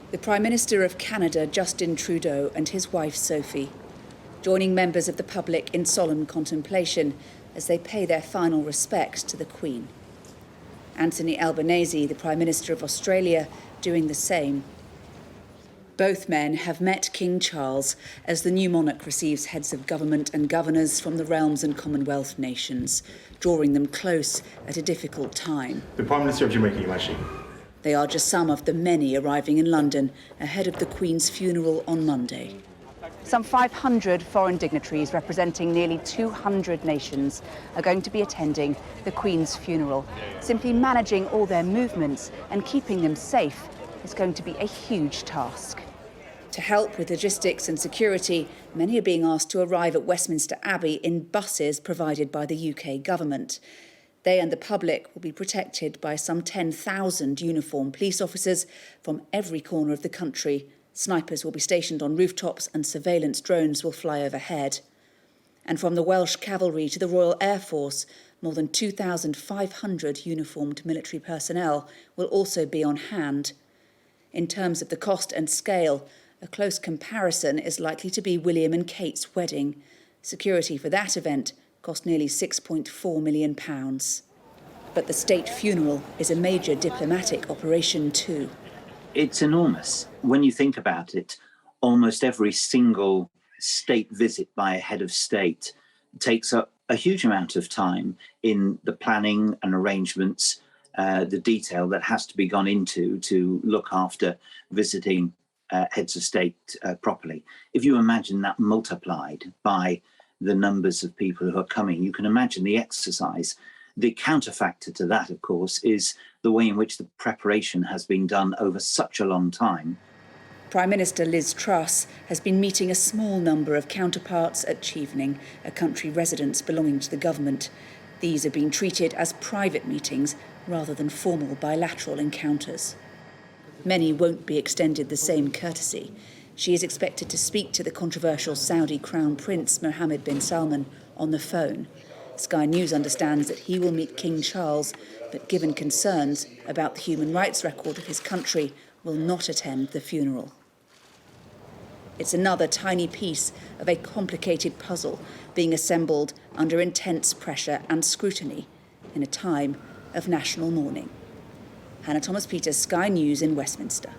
The Prime Minister of Canada, Justin Trudeau, and his wife Sophie, joining members of the public in solemn contemplation as they pay their final respects to the Queen. Anthony Albanese, the Prime Minister of Australia, doing the same. Both men have met King Charles as the new monarch receives heads of government and governors from the realms and Commonwealth nations, drawing them close at a difficult time. The Prime Minister of Jamaica, Your Majesty. They are just some of the many arriving in London ahead of the Queen's funeral on Monday. Some 500 foreign dignitaries representing nearly 200 nations are going to be attending the Queen's funeral. Simply managing all their movements and keeping them safe is going to be a huge task. To help with logistics and security, many are being asked to arrive at Westminster Abbey in buses provided by the UK government. They and the public will be protected by some 10,000 uniformed police officers from every corner of the country. Snipers will be stationed on rooftops and surveillance drones will fly overhead. And from the Welsh Cavalry to the Royal Air Force, more than 2,500 uniformed military personnel will also be on hand. In terms of the cost and scale, a close comparison is likely to be William and Kate's wedding. Security for that event cost nearly £6.4 million. But the state funeral is a major diplomatic operation too. It's enormous. When you think about it, almost every single state visit by a head of state takes up a huge amount of time in the planning and arrangements, the detail that has to be gone into to look after visiting heads of state properly. If you imagine that multiplied by the numbers of people who are coming, you can imagine the exercise. The counterfactor to that, of course, is the way in which the preparation has been done over such a long time. Prime Minister Liz Truss has been meeting a small number of counterparts at Chevening, a country residence belonging to the government. These are being treated as private meetings rather than formal bilateral encounters. Many won't be extended the same courtesy. She is expected to speak to the controversial Saudi Crown Prince Mohammed bin Salman on the phone. Sky News understands that he will meet King Charles, but given concerns about the human rights record of his country, will not attend the funeral. It's another tiny piece of a complicated puzzle being assembled under intense pressure and scrutiny in a time of national mourning. Hannah Thomas-Peters, Sky News in Westminster.